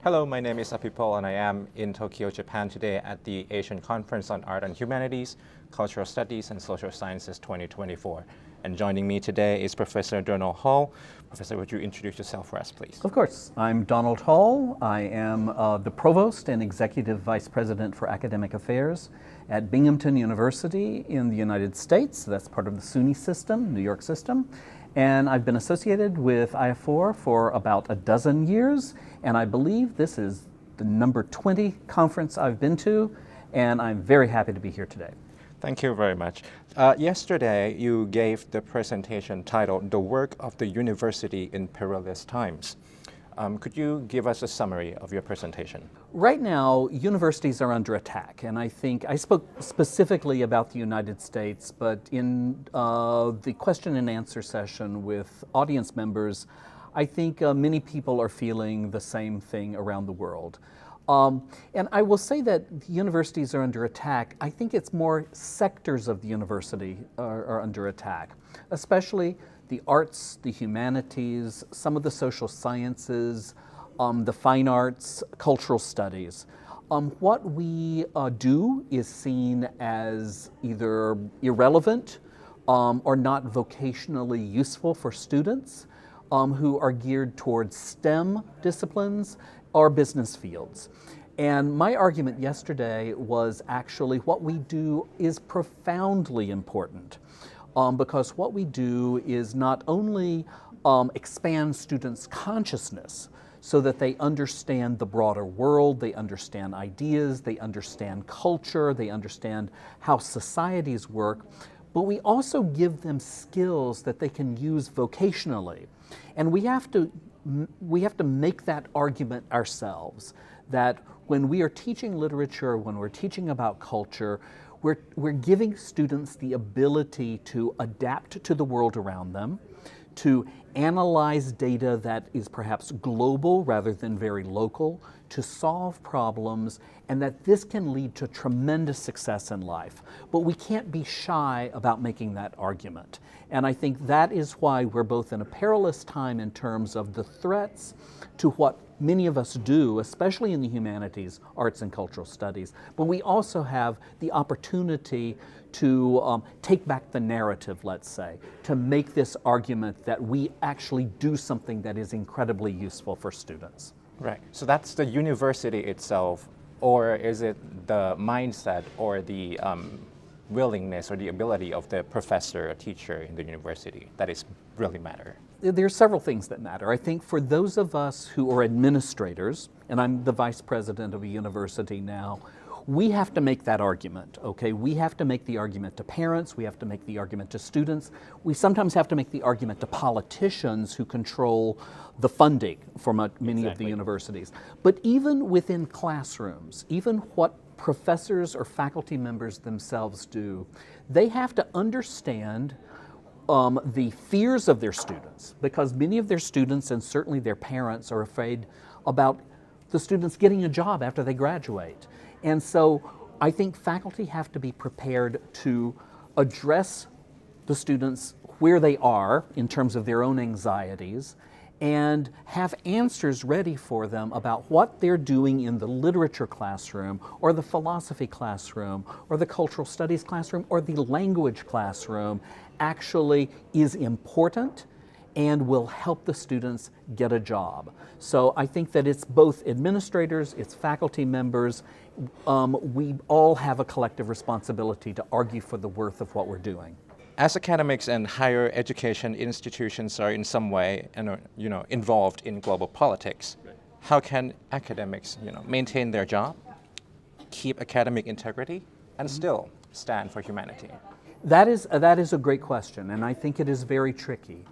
Hello, my name is Apipol and I am in Tokyo, Japan today at the Asian Conference on Art and Humanities, Cultural Studies and Social Sciences 2024. And joining me today is Professor Donald Hall. Professor, would you introduce yourself for us, please? Of course. I'm Donald Hall. I am the Provost and Executive Vice President for Academic Affairs at Binghamton University in the United States. That's part of the SUNY system, New York system. And I've been associated with IAFOR for about a dozen years, and I believe this is the number 20 conference I've been to, and I'm very happy to be here today. Thank you very much. Yesterday, you gave the presentation titled The Work of the University in Perilous Times. Could you give us a summary of your presentation? Right now, universities are under attack, and I think I spoke specifically about the United States, but in the question and answer session with audience members, I think many people are feeling the same thing around the world. And I will say that universities are under attack. I think it's more sectors of the university are under attack, especially the arts, the humanities, some of the social sciences, the fine arts, cultural studies. What we do is seen as either irrelevant or not vocationally useful for students who are geared towards STEM disciplines or business fields. And my argument yesterday was actually what we do is profoundly important. Because what we do is not only expand students' consciousness so that they understand the broader world, they understand ideas, they understand culture, they understand how societies work, but we also give them skills that they can use vocationally. And we have to make that argument ourselves, that when we are teaching literature, when we're teaching about culture, we're giving students the ability to adapt to the world around them, to analyze data that is perhaps global rather than very local, to solve problems, and that this can lead to tremendous success in life. But we can't be shy about making that argument. And I think that is why we're both in a perilous time in terms of the threats to what many of us do, especially in the humanities, arts and cultural studies, but we also have the opportunity to take back the narrative, let's say, to make this argument that we actually do something that is incredibly useful for students. Right, so that's the university itself, or is it the mindset or the willingness or the ability of the professor or teacher in the university that is really matter? There are several things that matter. I think for those of us who are administrators, and I'm the vice president of a university now, we have to make that argument, okay? We have to make the argument to parents, we have to make the argument to students, we sometimes have to make the argument to politicians who control the funding for many of the universities. But even within classrooms, even what professors or faculty members themselves do, they have to understand the fears of their students, because many of their students and certainly their parents are afraid about the students getting a job after they graduate. And so I think faculty have to be prepared to address the students where they are in terms of their own anxieties and have answers ready for them about what they're doing in the literature classroom or the philosophy classroom or the cultural studies classroom or the language classroom actually is important and will help the students get a job. So I think that it's both administrators, it's faculty members, we all have a collective responsibility to argue for the worth of what we're doing. As academics and higher education institutions are in some way involved in global politics, how can academics maintain their job, keep academic integrity, and still stand for humanity? That is a great question, and I think it is very tricky,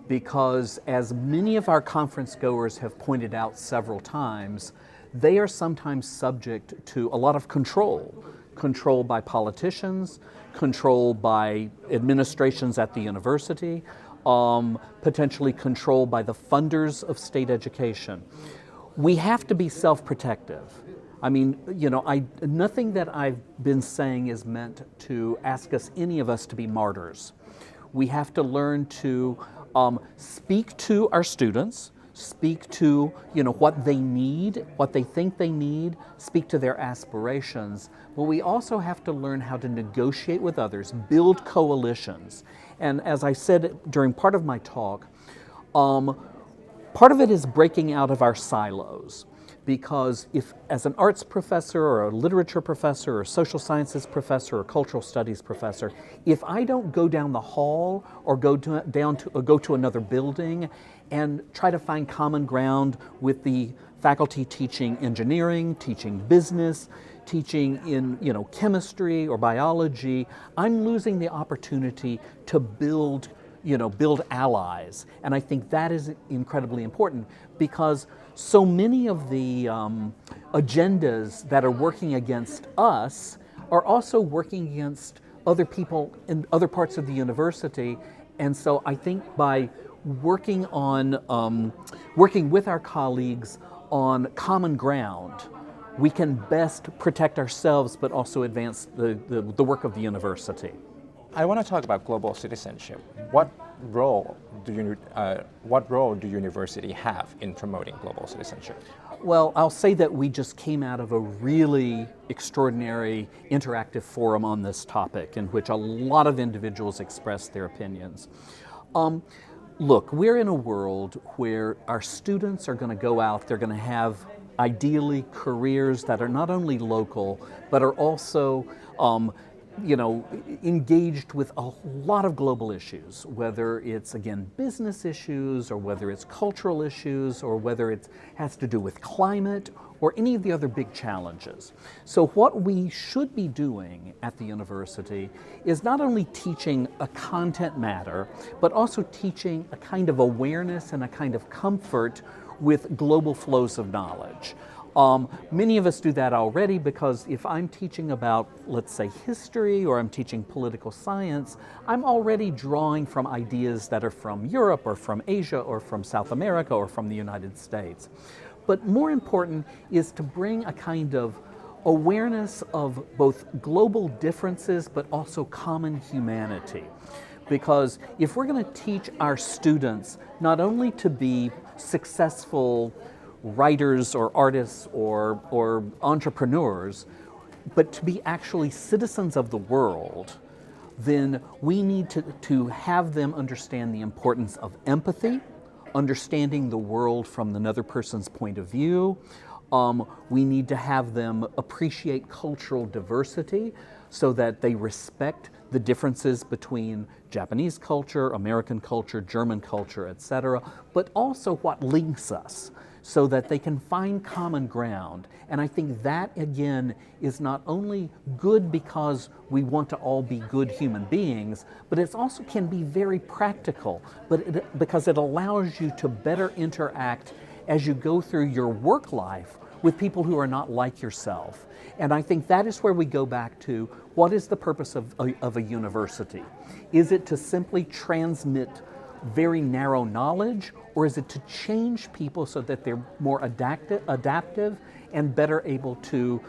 because as many of our conference goers have pointed out several times, they are sometimes subject to a lot of control by politicians, control by administrations at the university, potentially control by the funders of state education. We have to be self-protective. I mean, nothing that I've been saying is meant to ask any of us to be martyrs. We have to learn to speak to our students speak to, what they need, what they think they need, speak to their aspirations. But we also have to learn how to negotiate with others, build coalitions. And as I said during part of my talk, part of it is breaking out of our silos. Because if, as an arts professor or a literature professor or social sciences professor or cultural studies professor, if I don't go down the hall or go to another building and try to find common ground with the faculty teaching engineering, teaching business, teaching in chemistry or biology, I'm losing the opportunity to build allies. And I think that is incredibly important, because so many of the agendas that are working against us are also working against other people in other parts of the university. And so I think by working with our colleagues on common ground, we can best protect ourselves but also advance the work of the university. I want to talk about global citizenship. What role do university have in promoting global citizenship? Well, I'll say that we just came out of a really extraordinary interactive forum on this topic in which a lot of individuals expressed their opinions. Look, we're in a world where our students are going to go out, they're going to have ideally careers that are not only local, but are also engaged with a lot of global issues, whether it's, again, business issues, or whether it's cultural issues, or whether it has to do with climate, or any of the other big challenges. So what we should be doing at the university is not only teaching a content matter, but also teaching a kind of awareness and a kind of comfort with global flows of knowledge. Many of us do that already, because if I'm teaching about, let's say, history, or I'm teaching political science, I'm already drawing from ideas that are from Europe or from Asia or from South America or from the United States. But more important is to bring a kind of awareness of both global differences but also common humanity. Because if we're going to teach our students not only to be successful writers or artists or entrepreneurs, but to be actually citizens of the world, then we need to have them understand the importance of empathy, understanding the world from another person's point of view. We need to have them appreciate cultural diversity so that they respect the differences between Japanese culture, American culture, German culture, etc., but also what links us, so that they can find common ground. And I think that, again, is not only good because we want to all be good human beings, but it also can be very practical, because it allows you to better interact as you go through your work life with people who are not like yourself. And I think that is where we go back to, what is the purpose of a university? Is it to simply transmit very narrow knowledge, or is it to change people so that they're more adaptive and better able to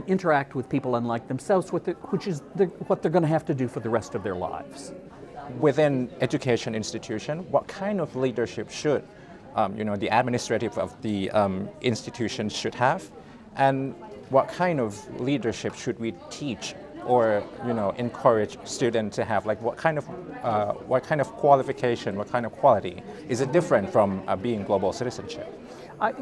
interact with people unlike themselves, which is what they're going to have to do for the rest of their lives? Within education institution, what kind of leadership should the administrative of the institution should have, and what kind of leadership should we teach or encourage students to have? Like what kind of qualification, what kind of quality is it different from being global citizenship?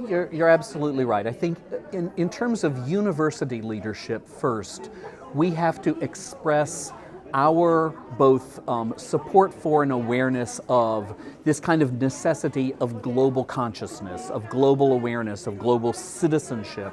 You're absolutely right. I think in terms of university leadership, first, we have to express our both support for and awareness of this kind of necessity of global consciousness, of global awareness, of global citizenship,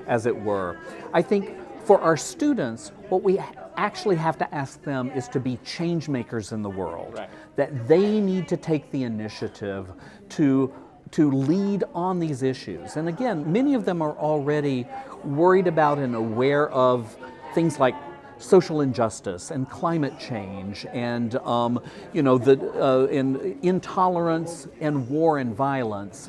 as it were. I think for our students, what we actually have to ask them is to be change makers in the world. Right. That they need to take the initiative to lead on these issues. And again, many of them are already worried about and aware of things like social injustice and climate change and intolerance and war and violence.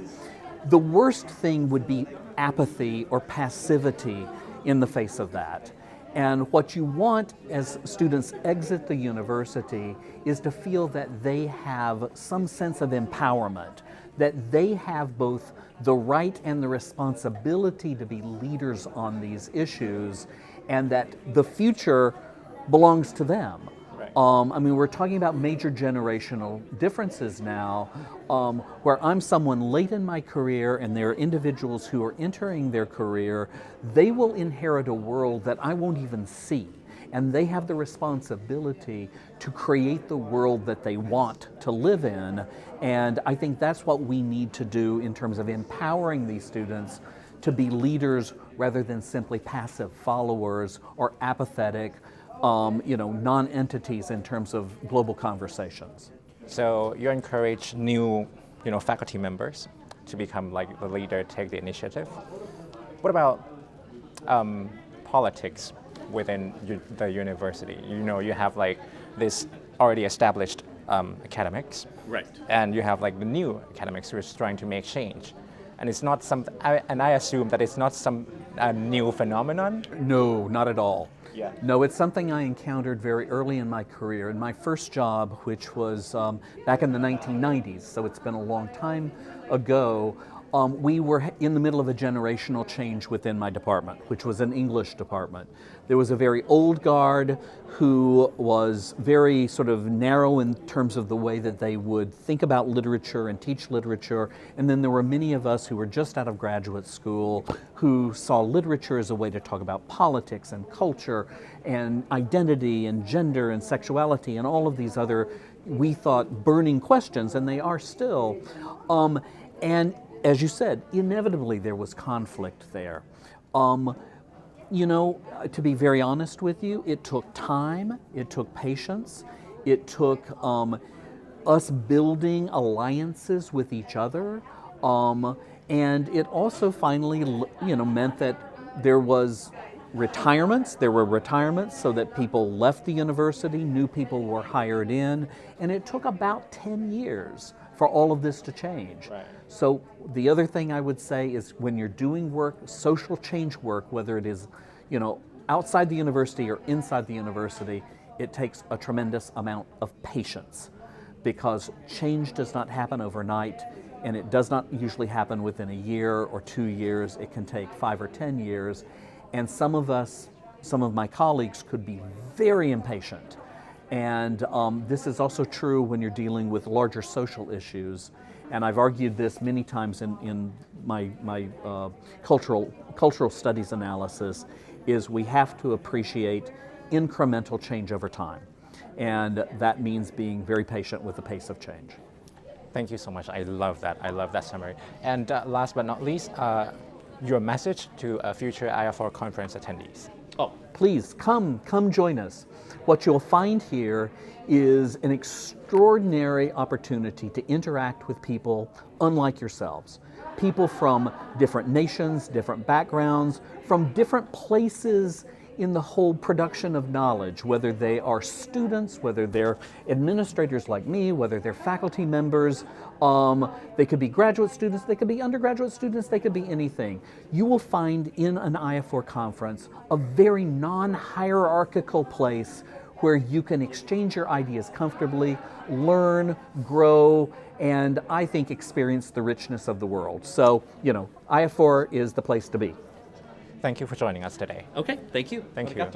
The worst thing would be apathy or passivity in the face of that. And what you want as students exit the university is to feel that they have some sense of empowerment, that they have both the right and the responsibility to be leaders on these issues, and that the future belongs to them. Right. I mean, we're talking about major generational differences now, where I'm someone late in my career and there are individuals who are entering their career. They will inherit a world that I won't even see. And they have the responsibility to create the world that they want to live in. And I think that's what we need to do in terms of empowering these students to be leaders rather than simply passive followers or apathetic, non-entities in terms of global conversations. So you encourage new, faculty members to become like the leader, take the initiative. What about politics within the university? You have like this already established academics, right? And you have like the new academics who are trying to make change. And it's not I assume that it's not some new phenomenon. No, not at all. Yeah. No, it's something I encountered very early in my career. In my first job, which was back in the 1990s, so it's been a long time ago, we were in the middle of a generational change within my department, which was an English department. There was a very old guard who was very sort of narrow in terms of the way that they would think about literature and teach literature. And then there were many of us who were just out of graduate school who saw literature as a way to talk about politics and culture and identity and gender and sexuality and all of these other, we thought, burning questions, and they are still. And as you said, inevitably there was conflict there. To be very honest with you, it took time, it took patience, it took us building alliances with each other, and it also finally, meant that there were retirements so that people left the university, new people were hired in, and it took about 10 years for all of this to change. Right. So the other thing I would say is when you're doing work, social change work, whether it is, outside the university or inside the university, it takes a tremendous amount of patience, because change does not happen overnight, and it does not usually happen within a year or 2 years. It can take 5 or 10 years. And some of my colleagues could be very impatient. And this is also true when you're dealing with larger social issues. And I've argued this many times in my cultural studies analysis, is we have to appreciate incremental change over time. And that means being very patient with the pace of change. Thank you so much. I love that. I love that summary. And last but not least, your message to future IAFOR conference attendees. Oh, please come join us. What you'll find here is an extraordinary opportunity to interact with people unlike yourselves. People from different nations, different backgrounds, from different places in the whole production of knowledge, whether they are students, whether they're administrators like me, whether they're faculty members, they could be graduate students, they could be undergraduate students, they could be anything. You will find in an IAFOR conference a very non-hierarchical place where you can exchange your ideas comfortably, learn, grow, and I think experience the richness of the world. So, IAFOR is the place to be. Thank you for joining us today. Okay, thank you. Thank you.